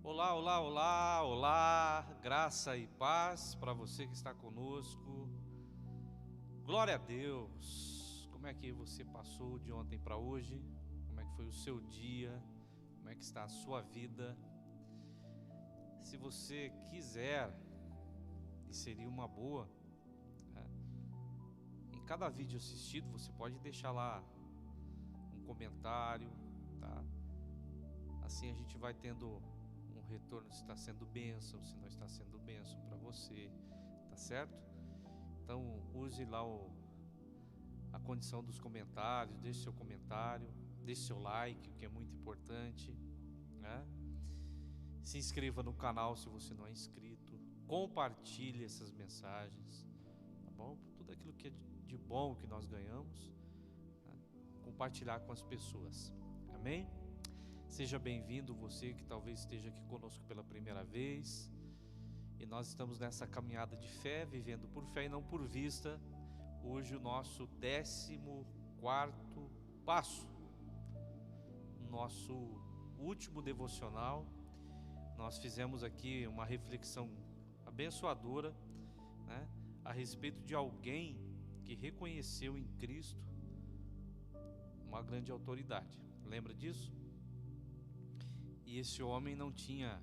Olá, olá, olá, olá, graça e paz para você que está conosco. Glória a Deus. Como é que você passou de ontem para hoje? Como é que foi o seu dia? Como é que está a sua vida? Se você quiser, e seria uma boa, né? Em cada vídeo assistido você pode deixar lá um comentário, tá? Assim a gente vai tendo um retorno se está sendo bênção, se não está sendo bênção para você, tá certo? Então use lá a condição dos comentários, deixe seu comentário, deixe seu like, que é muito importante, né? Se inscreva no canal se você não é inscrito, compartilhe essas mensagens, tá bom? Tudo aquilo que é de bom que nós ganhamos, né? Compartilhar com as pessoas, amém? Seja bem-vindo você que talvez esteja aqui conosco pela primeira vez. E nós estamos nessa caminhada de fé, vivendo por fé e não por vista. Hoje o nosso 14º passo, nosso último devocional. Nós fizemos aqui uma reflexão abençoadora, né, a respeito de alguém que reconheceu em Cristo uma grande autoridade. Lembra disso? E esse homem não tinha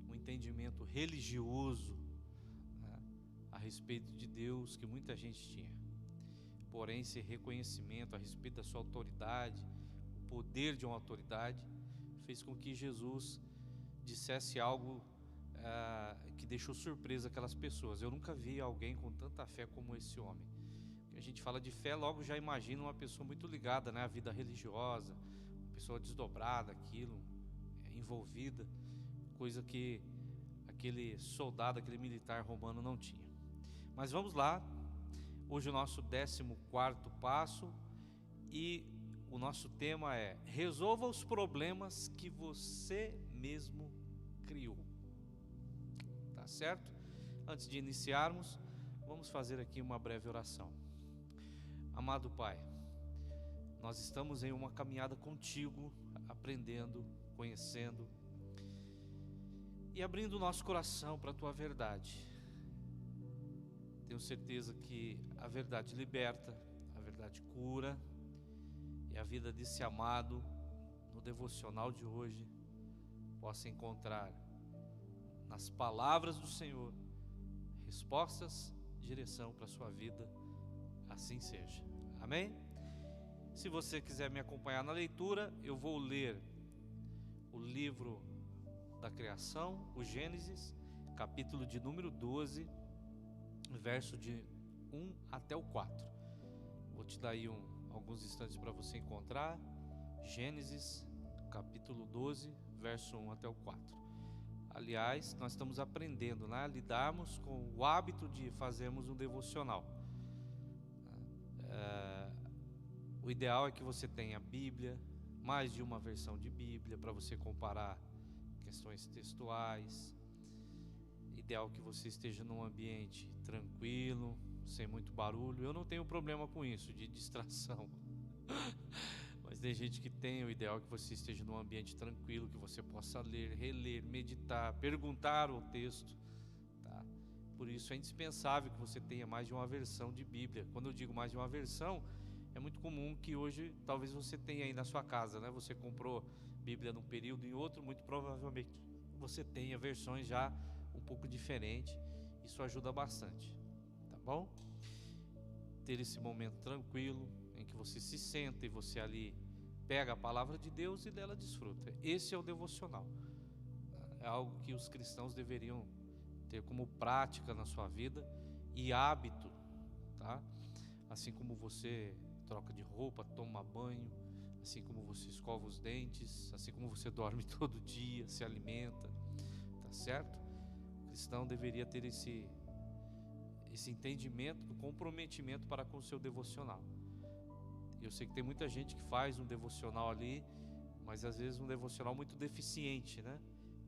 um entendimento religioso, né, a respeito de Deus que muita gente tinha. Porém, esse reconhecimento a respeito da sua autoridade, o poder de uma autoridade, fez com que Jesus dissesse algo que deixou surpresa aquelas pessoas. Eu nunca vi alguém com tanta fé como esse homem. A gente fala de fé, logo já imagina uma pessoa muito ligada, né, à vida religiosa, uma pessoa desdobrada, aquilo, envolvida, coisa que aquele soldado, aquele militar romano não tinha. Mas vamos lá, hoje o nosso 14º passo, e o nosso tema é: resolva os problemas que você mesmo criou. Tá certo? Antes de iniciarmos, vamos fazer aqui uma breve oração. Amado Pai, nós estamos em uma caminhada contigo, aprendendo, conhecendo e abrindo o nosso coração para a tua verdade. Tenho certeza que a verdade liberta, a verdade cura, e a vida desse amado no devocional de hoje possa encontrar nas palavras do Senhor respostas, direção para a sua vida. Assim seja. Amém? Se você quiser me acompanhar na leitura, eu vou ler o livro da criação, o Gênesis, capítulo de número 12, verso de 1 até o 4. Vou te dar aí alguns instantes para você encontrar. Gênesis, capítulo 12, verso 1 até o 4. Aliás, nós estamos aprendendo, né, a lidarmos com o hábito de fazermos um devocional. O ideal é que você tenha a Bíblia, mais de uma versão de Bíblia, para você comparar questões textuais. Ideal que você esteja num ambiente tranquilo, sem muito barulho. Eu não tenho problema com isso, de distração. Mas tem gente que tem. O ideal é que você esteja num ambiente tranquilo, que você possa ler, reler, meditar, perguntar o texto, tá? Por isso é indispensável que você tenha mais de uma versão de Bíblia. Quando eu digo mais de uma versão, é muito comum que hoje talvez você tenha aí na sua casa, né? Você comprou Bíblia num período e em outro, muito provavelmente você tenha versões já um pouco diferentes. Isso ajuda bastante, tá bom? Ter esse momento tranquilo em que você se senta e você ali pega a palavra de Deus e dela desfruta. Esse é o devocional. É algo que os cristãos deveriam ter como prática na sua vida e hábito, tá? Assim como você troca de roupa, toma banho, assim como você escova os dentes, assim como você dorme todo dia, se alimenta, tá certo? O cristão deveria ter esse entendimento do comprometimento para com o seu devocional. Eu sei que tem muita gente que faz um devocional ali, mas às vezes um devocional muito deficiente, né?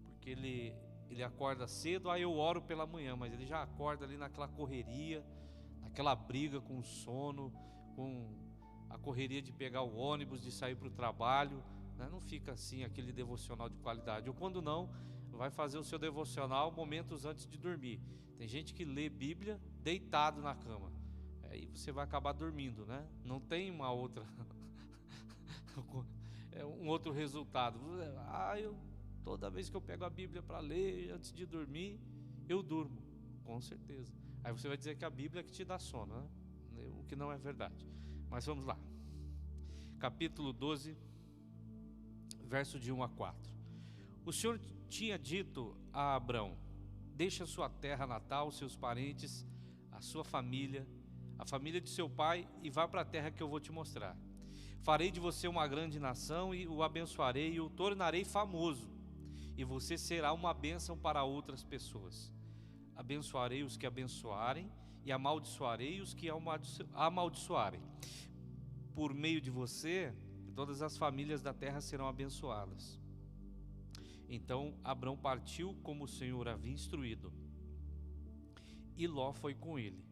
Porque ele acorda cedo, aí eu oro pela manhã, mas ele já acorda ali naquela correria, naquela briga com o sono, com a correria de pegar o ônibus, de sair para o trabalho, né? Não fica assim aquele devocional de qualidade. Ou quando não, vai fazer o seu devocional momentos antes de dormir. Tem gente que lê Bíblia deitado na cama. Aí você vai acabar dormindo, né? Não tem uma outra um outro resultado. Toda vez que eu pego a Bíblia para ler antes de dormir, eu durmo, com certeza. Aí você vai dizer que a Bíblia é que te dá sono, né? O que não é verdade. Mas vamos lá. Capítulo 12, verso de 1 a 4. O Senhor tinha dito a Abrão: deixa sua terra natal, seus parentes, a sua família, a família de seu pai, e vá para a terra que eu vou te mostrar. Farei de você uma grande nação e o abençoarei e o tornarei famoso, e você será uma bênção para outras pessoas. Abençoarei os que abençoarem e amaldiçoarei os que amaldiçoarem. Por meio de você, todas as famílias da terra serão abençoadas. Então Abrão partiu como o Senhor havia instruído, e Ló foi com ele.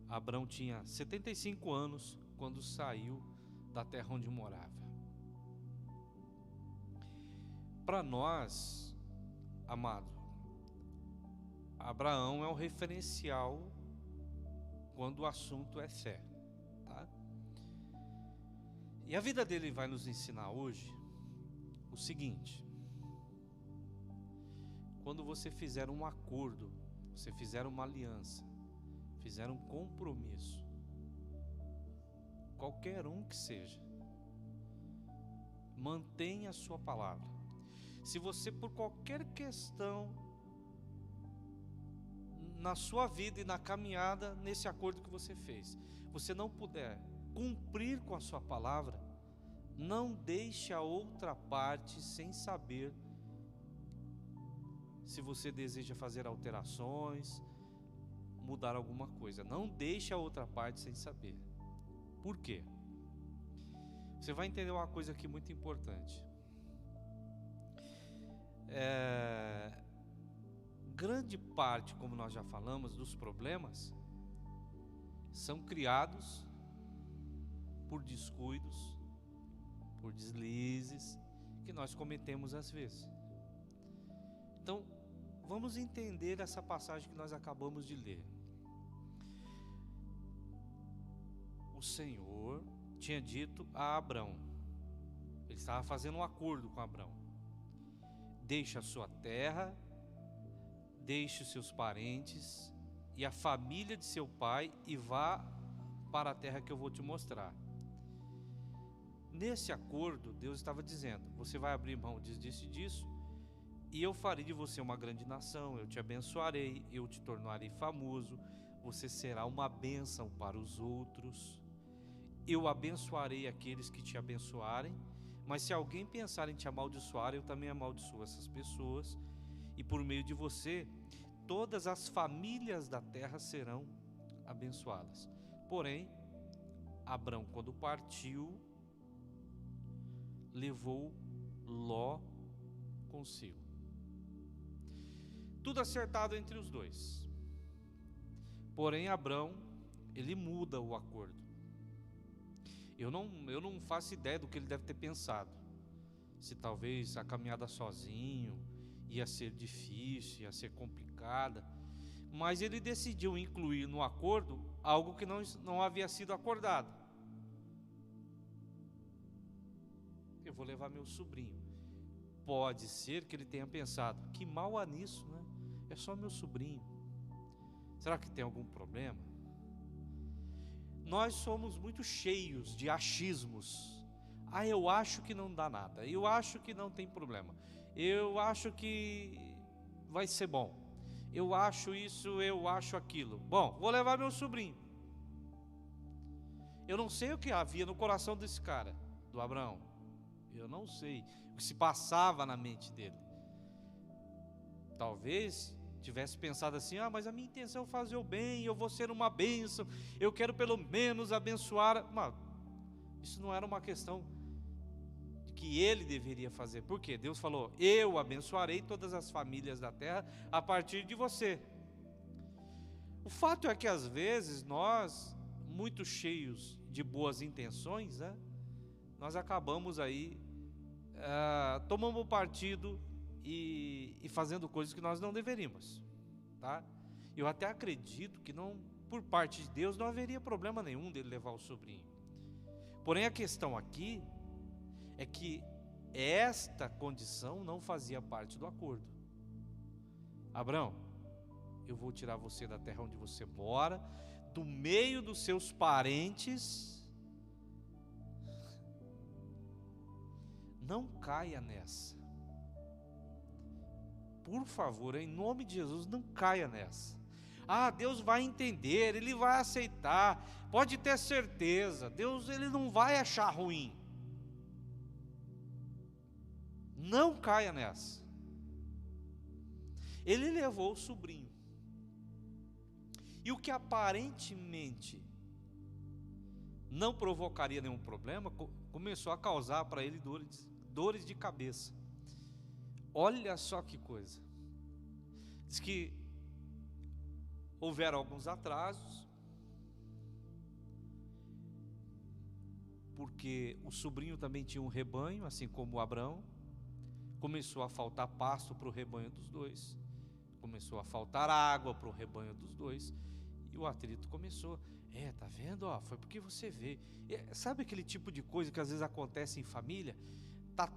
Abrão tinha 75 anos quando saiu da terra onde morava. Para nós, amado, Abraão é o referencial quando o assunto é fé, tá? E a vida dele vai nos ensinar hoje o seguinte: quando você fizer um acordo, você fizer uma aliança, fizer um compromisso, qualquer um que seja, mantenha a sua palavra. Se você, por qualquer questão na sua vida e na caminhada nesse acordo que você fez, você não puder cumprir com a sua palavra, não deixe a outra parte sem saber se você deseja fazer alterações, mudar alguma coisa. Não deixe a outra parte sem saber. Por quê? Você vai entender uma coisa aqui muito importante. Grande parte, como nós já falamos, dos problemas são criados por descuidos, por deslizes que nós cometemos às vezes. Então, vamos entender essa passagem que nós acabamos de ler. O Senhor tinha dito a Abrão, ele estava fazendo um acordo com Abrão: deixe a sua terra, deixe os seus parentes e a família de seu pai e vá para a terra que eu vou te mostrar. Nesse acordo, Deus estava dizendo: você vai abrir mão disso, e eu farei de você uma grande nação, eu te abençoarei, eu te tornarei famoso, você será uma bênção para os outros. Eu abençoarei aqueles que te abençoarem, mas se alguém pensar em te amaldiçoar, eu também amaldiçoo essas pessoas, e por meio de você, todas as famílias da terra serão abençoadas. Porém, Abrão, quando partiu, levou Ló consigo. Tudo acertado entre os dois. Porém, Abrão, ele muda o acordo. Eu não faço ideia do que ele deve ter pensado. Se talvez a caminhada sozinho ia ser difícil, ia ser complicada. Mas ele decidiu incluir no acordo algo que não havia sido acordado. Eu vou levar meu sobrinho. Pode ser que ele tenha pensado: que mal há nisso, né? É só meu sobrinho. Será que tem algum problema? Nós somos muito cheios de achismos. Eu acho que não dá nada. Eu acho que não tem problema. Eu acho que vai ser bom. Eu acho isso, eu acho aquilo. Bom, vou levar meu sobrinho. Eu não sei o que havia no coração desse cara, do Abraão. Eu não sei o que se passava na mente dele. Talvez tivesse pensado assim: mas a minha intenção é fazer o bem, eu vou ser uma bênção, eu quero pelo menos abençoar. Mas isso não era uma questão que ele deveria fazer. Por quê? Deus falou: eu abençoarei todas as famílias da terra a partir de você. O fato é que às vezes nós, muito cheios de boas intenções, nós acabamos aí tomando partido e fazendo coisas que nós não deveríamos, tá? Eu até acredito que não, por parte de Deus, não haveria problema nenhum dele levar o sobrinho. Porém, a questão aqui é que esta condição não fazia parte do acordo. Abraão, eu vou tirar você da terra onde você mora, do meio dos seus parentes. Não caia nessa. Por favor, em nome de Jesus, não caia nessa. Ah, Deus vai entender, Ele vai aceitar, pode ter certeza, Deus, Ele não vai achar ruim. Não caia nessa. Ele levou o sobrinho, e o que aparentemente não provocaria nenhum problema, começou a causar para ele dores de cabeça. Olha só que coisa. Diz que houveram alguns atrasos, porque o sobrinho também tinha um rebanho, assim como Abraão. Começou a faltar pasto para o rebanho dos dois, começou a faltar água para o rebanho dos dois, e o atrito começou. Tá vendo? Ó, foi porque você veio. Sabe aquele tipo de coisa que às vezes acontece em família? Tá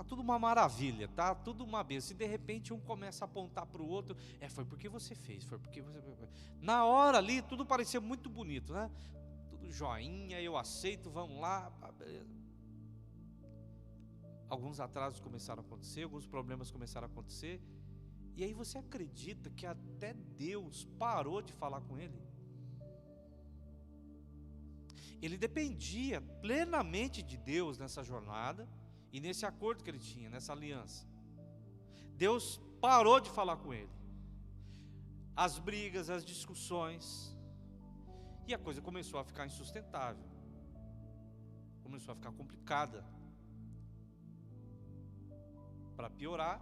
tudo uma maravilha, tá tudo uma bênção, e de repente um começa a apontar para o outro. Foi porque você fez, foi porque você... Na hora ali, tudo parecia muito bonito, né? Tudo joinha, eu aceito, vamos lá. Alguns atrasos começaram a acontecer, alguns problemas começaram a acontecer, e aí você acredita que até Deus parou de falar com ele? Ele dependia plenamente de Deus nessa jornada e nesse acordo que ele tinha, nessa aliança. Deus parou de falar com ele. As brigas, as discussões, e a coisa começou a ficar insustentável, começou a ficar complicada. Para piorar,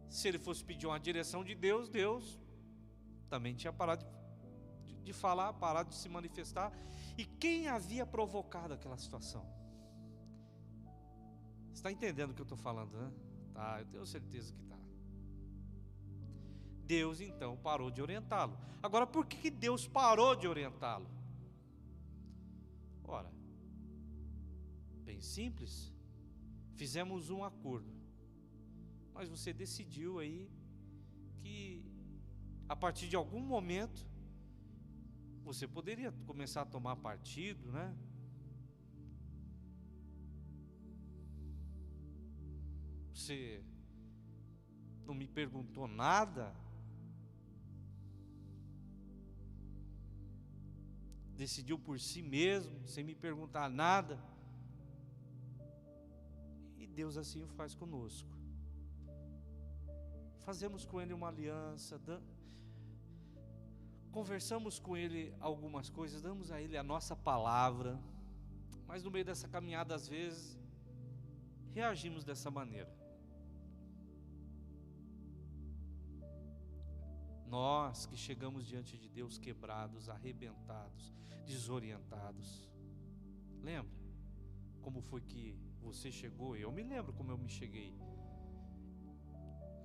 se ele fosse pedir uma direção de Deus, Deus também tinha parado de falar, parado de se manifestar. E quem havia provocado aquela situação? Você está entendendo o que eu estou falando, né? Tá, eu tenho certeza que está. Deus então parou de orientá-lo. Agora, por que Deus parou de orientá-lo? Ora, bem simples. Fizemos um acordo, mas você decidiu aí que a partir de algum momento você poderia começar a tomar partido, né? Você não me perguntou nada, decidiu por si mesmo, sem me perguntar nada. Deus assim o faz conosco. Fazemos com Ele uma aliança, conversamos com Ele algumas coisas, damos a Ele a nossa palavra, mas no meio dessa caminhada, às vezes, reagimos dessa maneira. Nós que chegamos diante de Deus quebrados, arrebentados, desorientados. Lembra como foi que você chegou? Eu me lembro como eu me cheguei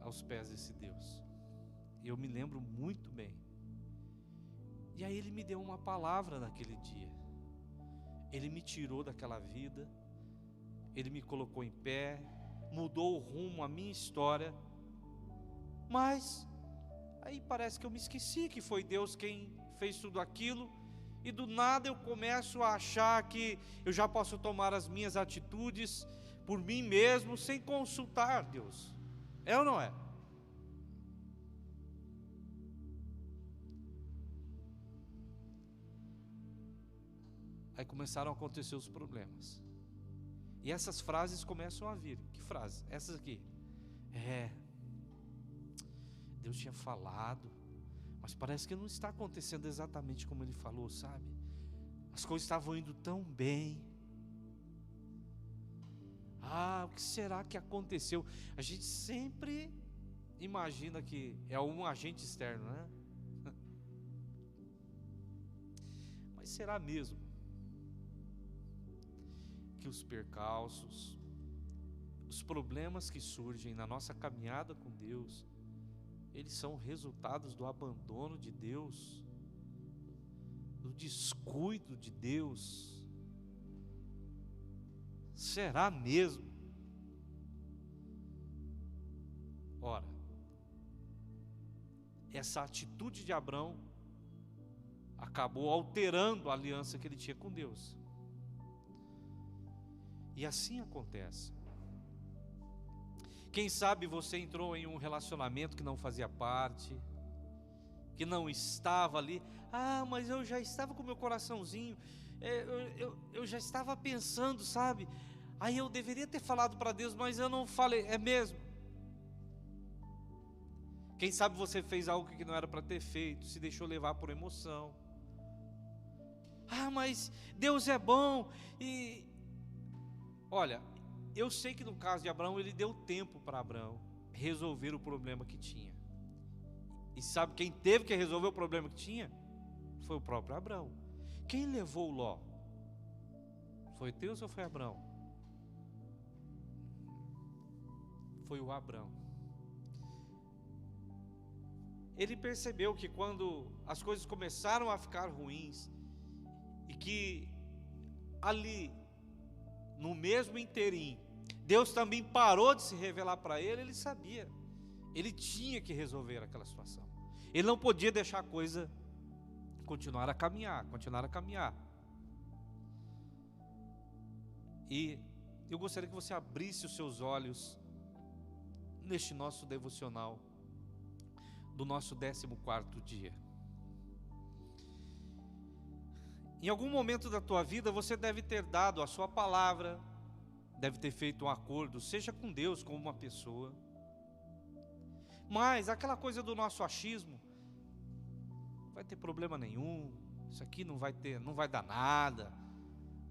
aos pés desse Deus. Eu me lembro muito bem. E aí Ele me deu uma palavra naquele dia. Ele me tirou daquela vida, Ele me colocou em pé, mudou o rumo, a minha história. Mas aí parece que eu me esqueci que foi Deus quem fez tudo aquilo, e do nada eu começo a achar que eu já posso tomar as minhas atitudes por mim mesmo, sem consultar Deus. É ou não é? Aí começaram a acontecer os problemas, e essas frases começam a vir. Que frases? Essas aqui. Deus tinha falado, mas parece que não está acontecendo exatamente como Ele falou, sabe? As coisas estavam indo tão bem. O que será que aconteceu? A gente sempre imagina que é um agente externo, né? Mas será mesmo que os percalços, os problemas que surgem na nossa caminhada com Deus, eles são resultados do abandono de Deus, do descuido de Deus. Será mesmo? Ora, essa atitude de Abrão acabou alterando a aliança que ele tinha com Deus. E assim acontece. Quem sabe você entrou em um relacionamento que não fazia parte, que não estava ali. Ah, mas eu já estava com o meu coraçãozinho, eu já estava pensando, sabe? Aí eu deveria ter falado para Deus, mas eu não falei, é mesmo? Quem sabe você fez algo que não era para ter feito, se deixou levar por emoção. Ah, mas Deus é bom. E olha, eu sei que no caso de Abraão, ele deu tempo para Abraão resolver o problema que tinha. E sabe quem teve que resolver o problema que tinha? Foi o próprio Abraão. Quem levou Ló? Foi Deus ou foi Abraão? Foi o Abraão. Ele percebeu que quando as coisas começaram a ficar ruins, e que ali, no mesmo interim, Deus também parou de se revelar para ele, ele sabia, ele tinha que resolver aquela situação. Ele não podia deixar a coisa continuar a caminhar. E eu gostaria que você abrisse os seus olhos neste nosso devocional do nosso 14º dia. Em algum momento da tua vida você deve ter dado a sua palavra, deve ter feito um acordo, seja com Deus, com uma pessoa. Mas aquela coisa do nosso achismo, não vai ter problema nenhum, isso aqui não vai dar nada,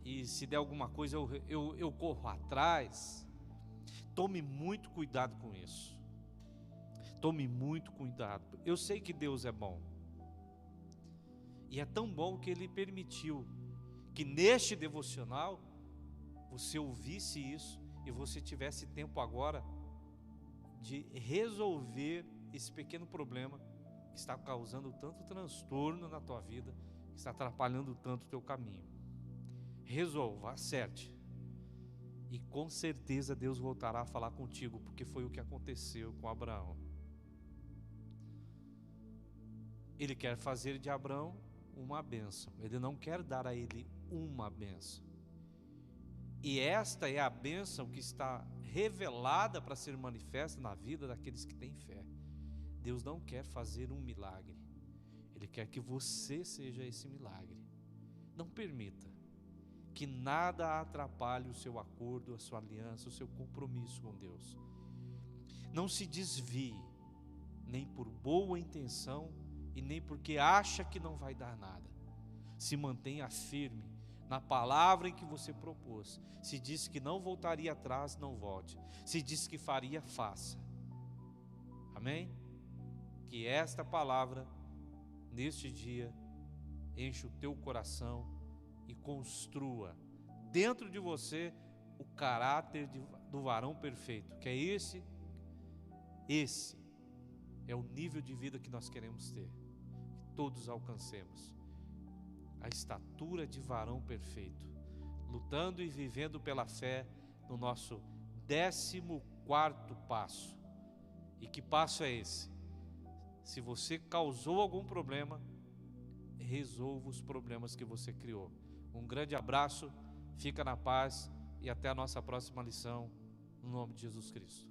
e se der alguma coisa eu corro atrás. Tome muito cuidado com isso. Tome muito cuidado. Eu sei que Deus é bom. E é tão bom que Ele permitiu que neste devocional você ouvisse isso e você tivesse tempo agora de resolver esse pequeno problema que está causando tanto transtorno na tua vida, que está atrapalhando tanto o teu caminho. Resolva, acerte. E com certeza Deus voltará a falar contigo, porque foi o que aconteceu com Abraão. Ele quer fazer de Abraão uma bênção. Ele não quer dar a ele uma bênção. E esta é a bênção que está revelada para ser manifesta na vida daqueles que têm fé. Deus não quer fazer um milagre. Ele quer que você seja esse milagre. Não permita que nada atrapalhe o seu acordo, a sua aliança, o seu compromisso com Deus. Não se desvie, nem por boa intenção e nem porque acha que não vai dar nada. Se mantenha firme na palavra em que você propôs. Se disse que não voltaria atrás, não volte. Se disse que faria, faça. Amém? Que esta palavra, neste dia, enche o teu coração e construa dentro de você o caráter do varão perfeito, que é esse é o nível de vida que nós queremos ter, que todos alcancemos a estatura de varão perfeito, lutando e vivendo pela fé no nosso 14º passo. E que passo é esse? Se você causou algum problema, resolva os problemas que você criou. Um grande abraço, fica na paz e até a nossa próxima lição, no nome de Jesus Cristo.